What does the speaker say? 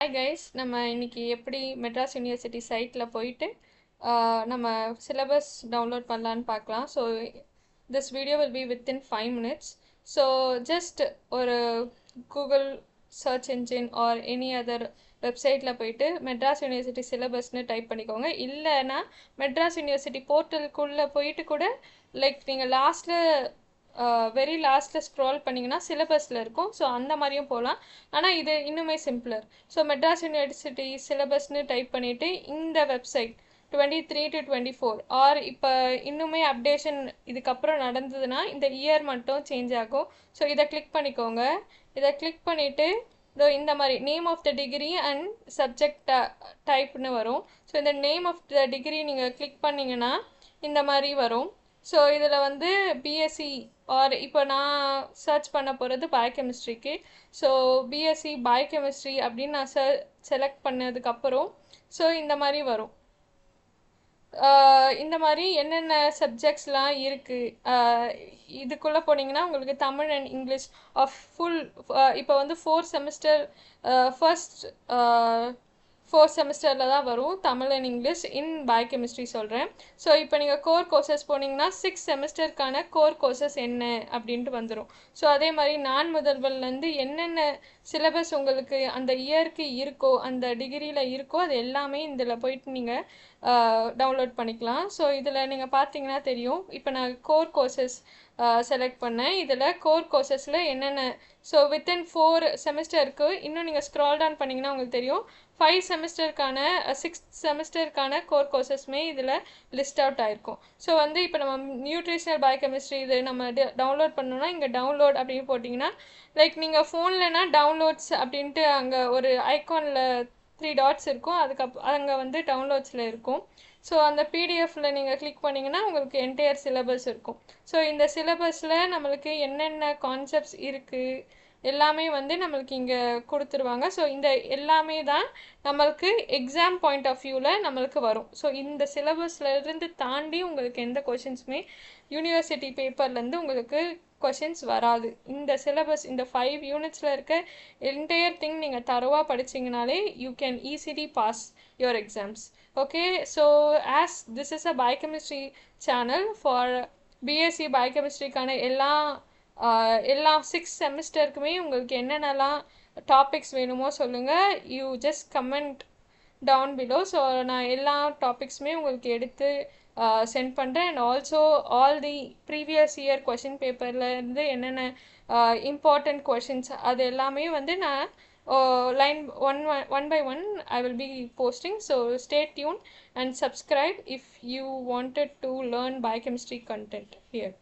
Hi guys, நம்ம இன்னைக்கு எப்படி மெட்ராஸ் யூனிவர்சிட்டி சைட்டில் போயிட்டு நம்ம சிலபஸ் டவுன்லோட் பண்ணலான்னு பார்க்கலாம். So this video will be within 5 minutes. So just ஒரு Google search engine or any other வெப்சைட்டில் போயிட்டு மெட்ராஸ் யூனிவர்சிட்டி சிலபஸ்னு டைப் பண்ணிக்கோங்க. இல்லைன்னா மெட்ராஸ் யூனிவர்சிட்டி போர்ட்டலுக்குள்ளே போயிட்டு கூட லைக் நீங்கள் வெரி லாஸ்ட்டில் ஸ்க்ரால் பண்ணிங்கன்னா சிலபஸில் இருக்கும். ஸோ அந்த மாதிரியும் போகலாம். ஆனால் இது இன்னுமே சிம்பிளர். ஸோ மெட்ராஸ் யூனிவர்சிட்டி சிலபஸ்னு டைப் பண்ணிவிட்டு இந்த வெப்சைட் 23 to 24 ஆர் இப்போ இன்னுமே அப்டேஷன் இதுக்கப்புறம் நடந்ததுன்னா இந்த இயர் மட்டும் சேஞ்ச் ஆகும். ஸோ இதை கிளிக் பண்ணிக்கோங்க. இதை கிளிக் பண்ணிவிட்டு இந்த மாதிரி name of the degree and subject டைப்னு வரும். ஸோ இந்த நேம் ஆஃப் த டிகிரி நீங்கள் கிளிக் பண்ணிங்கன்னா இந்த மாதிரி வரும். ஸோ இதில் வந்து பிஎஸ்சி ஆர் இப்போ நான் சர்ச் பண்ண போகிறது பயோகெமிஸ்ட்ரிக்கு. ஸோ பிஎஸ்சி பயோகெமிஸ்ட்ரி அப்படின்னு நான் செலக்ட் பண்ணதுக்கப்புறம் ஸோ இந்த மாதிரி வரும். இந்த மாதிரி என்னென்ன சப்ஜெக்ட்ஸ்லாம் இருக்குது இதுக்குள்ளே போனீங்கன்னா உங்களுக்கு தமிழ் அண்ட் இங்கிலீஷ் ஃபுல் இப்போ வந்து 4 செமஸ்டர் ஃபர்ஸ்ட் 4 செமஸ்டரில் தான் வரும் Tamil and English in biochemistry சொல்கிறேன். ஸோ இப்போ நீங்கள் கோர் கோர்சஸ் போனீங்கன்னா 6 செமஸ்டருக்கான கோர் கோர்சஸ் என்ன அப்படின்ட்டு வந்துடும். ஸோ அதே மாதிரி நான் முதல்வர்லேருந்து என்னென்ன சிலபஸ் உங்களுக்கு அந்த இயருக்கு இருக்கோ அந்த டிகிரியில் இருக்கோ அது எல்லாமே இதில் போயிட்டு நீங்கள் டவுன்லோட் பண்ணிக்கலாம். ஸோ இதில் நீங்கள் பார்த்தீங்கன்னா தெரியும். இப்போ நான் கோர் கோர்சஸ் செலக்ட் பண்ணேன். இதில் கோர் கோர்சஸில் என்னென்ன ஸோ வித்தின் 4 செமஸ்டருக்கு இன்னும் நீங்கள் ஸ்க்ரால் டவுன் பண்ணிங்கன்னா உங்களுக்கு தெரியும் 5 செமஸ்டருக்கான 6 செமஸ்டருக்கான கோர் கோர்சஸ்மே இதில் லிஸ்ட் அவுட் ஆகிருக்கும். ஸோ வந்து இப்போ நம்ம நியூட்ரிஷனல் பயோகெமிஸ்ட்ரி இது நம்ம டவுன்லோட் பண்ணோன்னா இங்கே டவுன்லோட் அப்படின்னு போட்டிங்கன்னா லைக் நீங்கள் ஃபோன்லனா டவுன்லோட்ஸ் அப்படின்ட்டு அங்கே ஒரு ஐக்கானில் 3 டாட்ஸ் இருக்கும். அங்கே வந்து டவுன்லோட்ஸில் இருக்கும். ஸோ அந்த பிடிஎஃப்பில் நீங்கள் கிளிக் பண்ணிங்கன்னா உங்களுக்கு என்டையர் சிலபஸ் இருக்கும். ஸோ இந்த சிலபஸில் நம்மளுக்கு என்னென்ன கான்செப்ட்ஸ் இருக்குது எல்லாமே வந்து நம்மளுக்கு இங்கே கொடுத்துருவாங்க. ஸோ இந்த எல்லாமே தான் நம்மளுக்கு எக்ஸாம் பாயிண்ட் ஆஃப் வியூவில் நம்மளுக்கு வரும். ஸோ இந்த சிலபஸ்லேருந்து தாண்டி உங்களுக்கு எந்த கொஷின்ஸுமே யூனிவர்சிட்டி பேப்பர்லேருந்து உங்களுக்கு கொஷின்ஸ் வராது. இந்த சிலபஸ் இந்த 5 யூனிட்ஸில் இருக்க என்டையர் திங் நீங்கள் தரவாக படிச்சிங்கனாலே you can easily pass your exams. Okay, so as this is a biochemistry channel for BSc பயோகெமிஸ்ட்ரிக்கான எல்லா 6 செமஸ்டருக்குமே உங்களுக்கு என்னென்னலாம் டாபிக்ஸ் வேணுமோ சொல்லுங்கள். You just comment down below. So நான் எல்லா டாபிக்ஸுமே உங்களுக்கு எடுத்து சென்ட் பண்ணுறேன். And also all the previous year question பேப்பர்லேருந்து என்னென்ன இம்பார்ட்டண்ட் கொஷின்ஸ் அது எல்லாமே வந்து நான் line one by one I will be posting. So stay tuned and subscribe if you wanted to learn biochemistry content here.